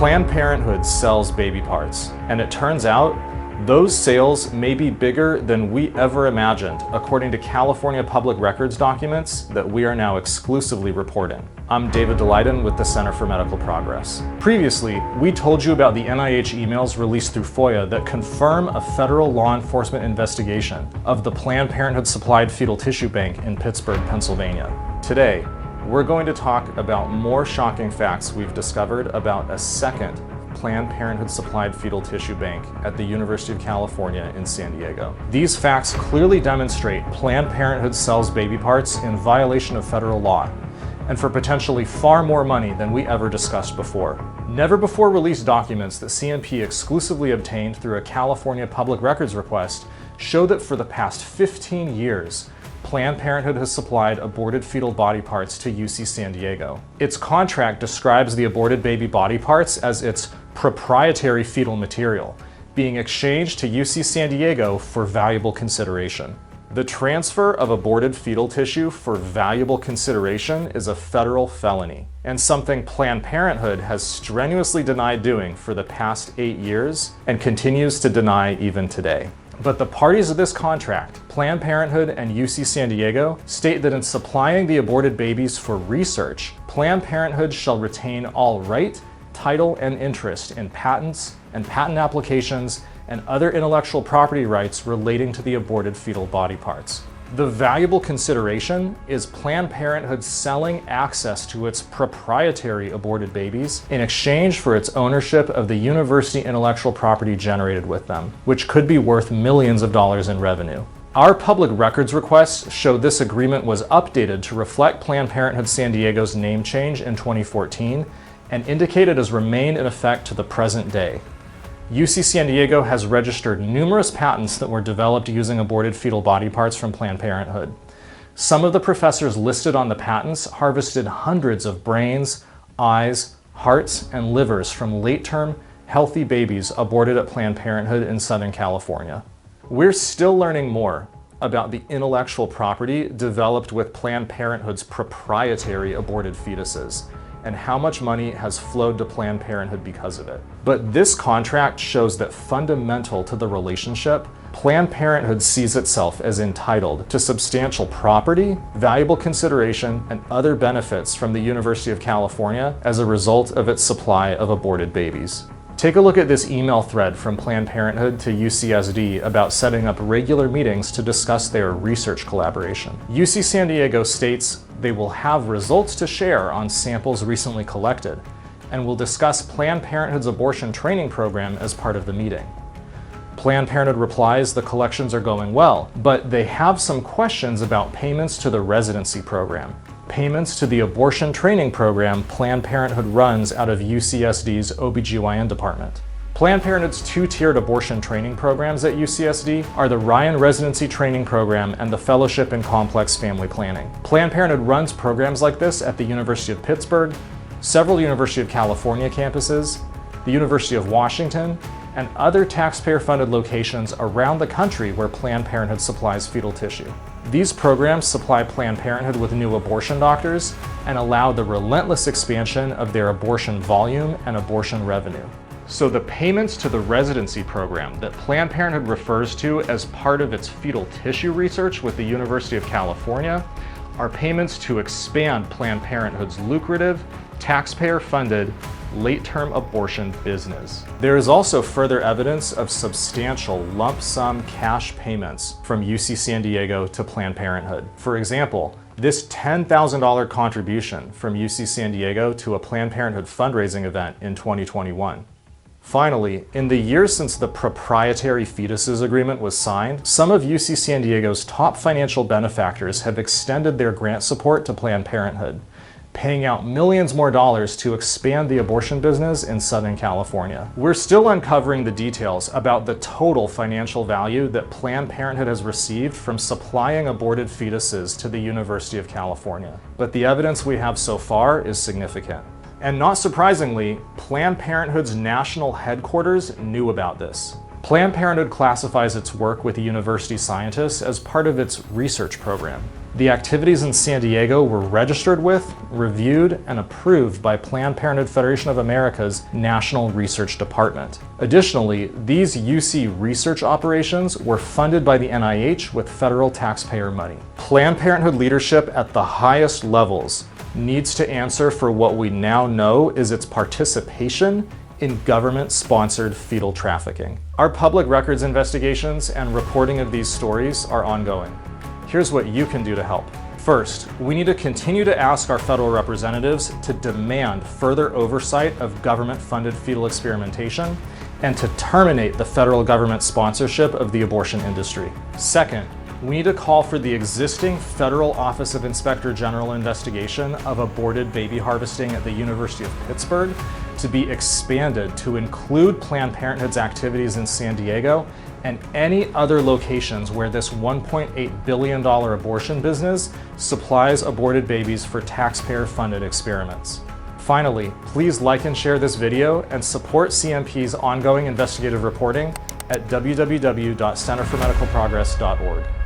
Planned Parenthood sells baby parts, and it turns out those sales may be bigger than we ever imagined, according to California public records documents that we are now exclusively reporting. I'm Daleiden with the Center for Medical Progress. Previously, we told you about the NIH emails released through FOIA that confirm a federal law enforcement investigation of the Planned Parenthood supplied fetal tissue bank in Pittsburgh, Pennsylvania. Today, we're going to talk about more shocking facts we've discovered about a second Planned Parenthood supplied fetal tissue bank at the University of California in San Diego. These facts clearly demonstrate Planned Parenthood sells baby parts in violation of federal law, and for potentially far more money than we ever discussed before. Never before released documents that CNP exclusively obtained through a California public records request show that for the past 15 years, Planned Parenthood has supplied aborted fetal body parts to UC San Diego. Its contract describes the aborted baby body parts as its proprietary fetal material, being exchanged to UC San Diego for valuable consideration. The transfer of aborted fetal tissue for valuable consideration is a federal felony, and something Planned Parenthood has strenuously denied doing for the past 8 years and continues to deny even today. But the parties of this contract, Planned Parenthood and UC San Diego, state that in supplying the aborted babies for research, Planned Parenthood shall retain all right, title, and interest in patents and patent applications and other intellectual property rights relating to the aborted fetal body parts. The valuable consideration is Planned Parenthood selling access to its proprietary aborted babies in exchange for its ownership of the university intellectual property generated with them, which could be worth millions of dollars in revenue. Our public records requests show this agreement was updated to reflect Planned Parenthood San Diego's name change in 2014 and indicated as remained in effect to the present day. UC San Diego has registered numerous patents that were developed using aborted fetal body parts from Planned Parenthood. Some of the professors listed on the patents harvested hundreds of brains, eyes, hearts, and livers from late-term, healthy babies aborted at Planned Parenthood in Southern California. We're still learning more about the intellectual property developed with Planned Parenthood's proprietary aborted fetuses, and how much money has flowed to Planned Parenthood because of it. But this contract shows that fundamental to the relationship, Planned Parenthood sees itself as entitled to substantial property, valuable consideration, and other benefits from the University of California as a result of its supply of aborted babies. Take a look at this email thread from Planned Parenthood to UCSD about setting up regular meetings to discuss their research collaboration. UC San Diego states they will have results to share on samples recently collected and will discuss Planned Parenthood's abortion training program as part of the meeting. Planned Parenthood replies the collections are going well, but they have some questions about payments to the residency program. Payments to the abortion training program Planned Parenthood runs out of UCSD's OBGYN department. Planned Parenthood's two-tiered abortion training programs at UCSD are the Ryan Residency Training Program and the Fellowship in Complex Family Planning. Planned Parenthood runs programs like this at the University of Pittsburgh, several University of California campuses, the University of Washington, and other taxpayer-funded locations around the country where Planned Parenthood supplies fetal tissue. These programs supply Planned Parenthood with new abortion doctors and allow the relentless expansion of their abortion volume and abortion revenue. So the payments to the residency program that Planned Parenthood refers to as part of its fetal tissue research with the University of California are payments to expand Planned Parenthood's lucrative, taxpayer-funded, late-term abortion business. There is also further evidence of substantial lump sum cash payments from UC San Diego to Planned Parenthood. For example, this $10,000 contribution from UC San Diego to a Planned Parenthood fundraising event in 2021. Finally, in the years since the proprietary fetuses agreement was signed, some of UC San Diego's top financial benefactors have extended their grant support to Planned Parenthood, paying out millions more dollars to expand the abortion business in Southern California. We're still uncovering the details about the total financial value that Planned Parenthood has received from supplying aborted fetuses to the University of California. But the evidence we have so far is significant. And not surprisingly, Planned Parenthood's national headquarters knew about this. Planned Parenthood classifies its work with the university scientists as part of its research program. The activities in San Diego were registered with, reviewed, and approved by Planned Parenthood Federation of America's National Research Department. Additionally, these UC research operations were funded by the NIH with federal taxpayer money. Planned Parenthood leadership at the highest levels needs to answer for what we now know is its participation in government-sponsored fetal trafficking. Our public records investigations and reporting of these stories are ongoing. Here's what you can do to help. First, we need to continue to ask our federal representatives to demand further oversight of government-funded fetal experimentation and to terminate the federal government sponsorship of the abortion industry. Second, we need to call for the existing Federal Office of Inspector General investigation of aborted baby harvesting at the University of Pittsburgh to be expanded to include Planned Parenthood's activities in San Diego and any other locations where this $1.8 billion abortion business supplies aborted babies for taxpayer-funded experiments. Finally, please like and share this video and support CMP's ongoing investigative reporting at www.centerformedicalprogress.org.